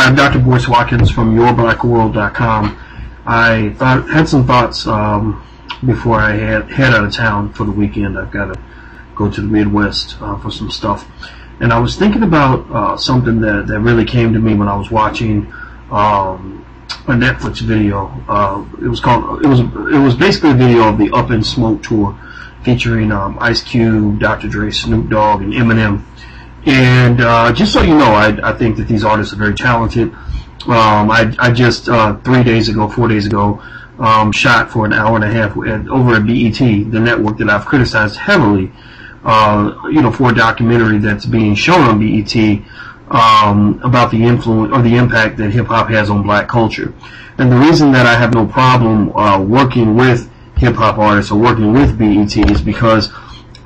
Hi, I'm Dr. Boyce Watkins from yourblackworld.com. I had some thoughts before I head out of town for the weekend. I've got to go to the Midwest for some stuff, and I was thinking about something that really came to me when I was watching a Netflix video. It was basically a video of the Up in Smoke tour featuring Ice Cube, Dr. Dre, Snoop Dogg, and Eminem. And just so you know, I think that these artists are very talented. I just 4 days ago, shot for an hour and a half over at BET, the network that I've criticized heavily, for a documentary that's being shown on BET about the influence or the impact that hip hop has on black culture. And the reason that I have no problem working with hip hop artists or working with BET is because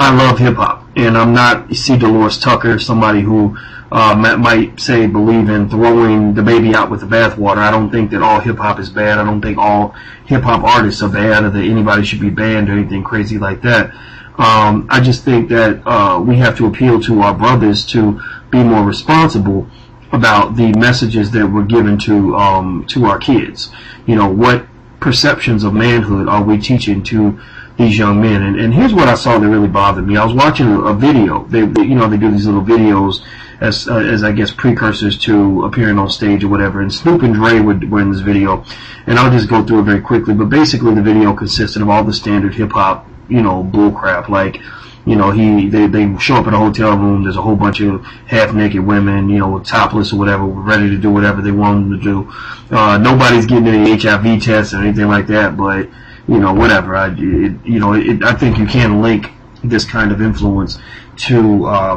I love hip hop, and I'm not C. Dolores Tucker, somebody who might say believe in throwing the baby out with the bathwater. I don't think that all hip hop is bad. I don't think all hip hop artists are bad, or that anybody should be banned or anything crazy like that. I just think that we have to appeal to our brothers to be more responsible about the messages that we're giving to our kids. You know, what perceptions of manhood are we teaching to these young men? And here's what I saw that really bothered me. I was watching a video. They do these little videos as I guess precursors to appearing on stage or whatever. And Snoop and Dre were in this video, and I'll just go through it very quickly. But basically, the video consisted of all the standard hip hop, bull crap. Like, they show up in a hotel room. There's a whole bunch of half naked women, topless or whatever, ready to do whatever they want them to do. Nobody's getting any HIV tests or anything like that, but whatever. I think you can link this kind of influence to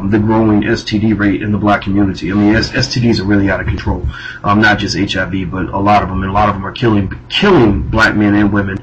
the growing STD rate in the black community. I mean, STDs are really out of control. Not just HIV, but a lot of them, and a lot of them are killing black men and women.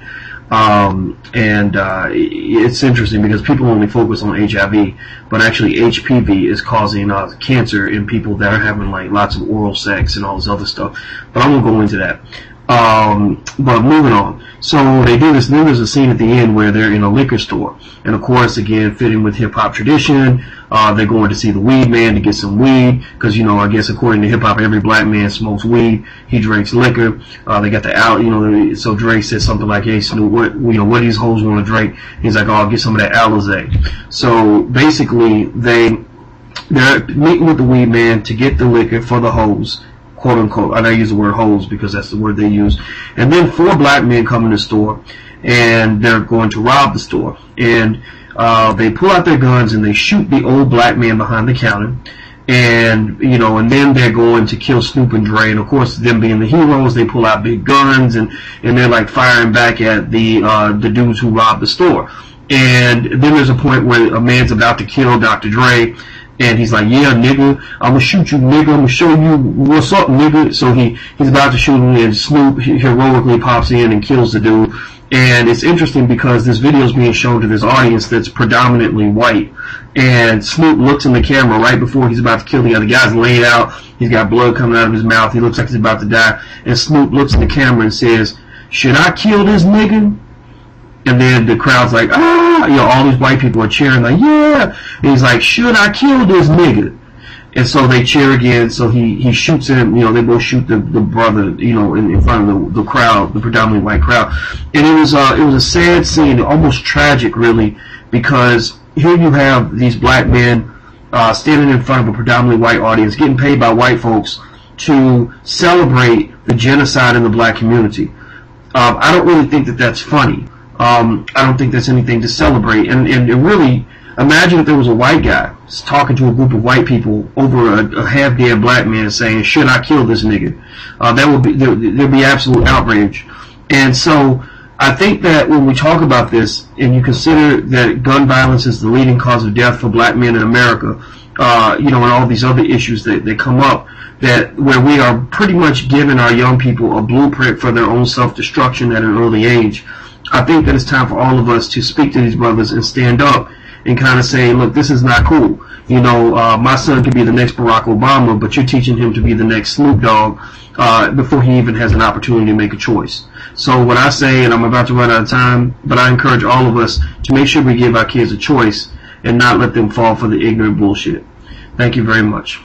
It's interesting because people only focus on HIV, but actually HPV is causing cancer in people that are having like lots of oral sex and all this other stuff. But I won't go into that. But moving on. So they do this. Then there's a scene at the end where they're in a liquor store, and of course, again, fitting with hip hop tradition, they're going to see the weed man to get some weed, because I guess according to hip hop, every black man smokes weed. He drinks liquor. They got the out. So Dre says something like, "Hey Snoop, what these hoes want to drink?" He's like, "Oh, I'll get some of that Alizé." So basically, they're meeting with the weed man to get the liquor for the hoes, quote unquote. I use the word hoes because that's the word they use. And then 4 black men come in the store, and they're going to rob the store. And they pull out their guns and they shoot the old black man behind the counter. And and then they're going to kill Snoop and Dre. And of course, them being the heroes, they pull out big guns and they're like firing back at the dudes who robbed the store. And then there's a point where a man's about to kill Dr. Dre, and he's like, "Yeah, nigga, I'm gonna shoot you, nigga. I'm gonna show you what's up, nigga." So he's about to shoot him, and Snoop heroically pops in and kills the dude. And it's interesting because this video is being shown to this audience that's predominantly white. And Snoop looks in the camera right before he's about to kill the other guy's laid out. He's got blood coming out of his mouth. He looks like he's about to die. And Snoop looks in the camera and says, "Should I kill this nigga?" And then the crowd's like, "Ah!" All these white people are cheering like, "Yeah!" And he's like, "Should I kill this nigga?" And so they cheer again. So he shoots him. They both shoot the brother, in front of the crowd, the predominantly white crowd. And it was a sad scene, almost tragic, really, because here you have these black men standing in front of a predominantly white audience, getting paid by white folks to celebrate the genocide in the black community. I don't really think that that's funny. I don't think that's anything to celebrate. And really, imagine if there was a white guy talking to a group of white people over a half-dead black man saying, "Should I kill this nigga?" There'd be absolute outrage. And so I think that when we talk about this, and you consider that gun violence is the leading cause of death for black men in America, and all these other issues that come up, that where we are pretty much giving our young people a blueprint for their own self-destruction at an early age, I think that it's time for all of us to speak to these brothers and stand up and kind of say, "Look, this is not cool. My son could be the next Barack Obama, but you're teaching him to be the next Snoop Dogg before he even has an opportunity to make a choice." So what I say, and I'm about to run out of time, but I encourage all of us to make sure we give our kids a choice and not let them fall for the ignorant bullshit. Thank you very much.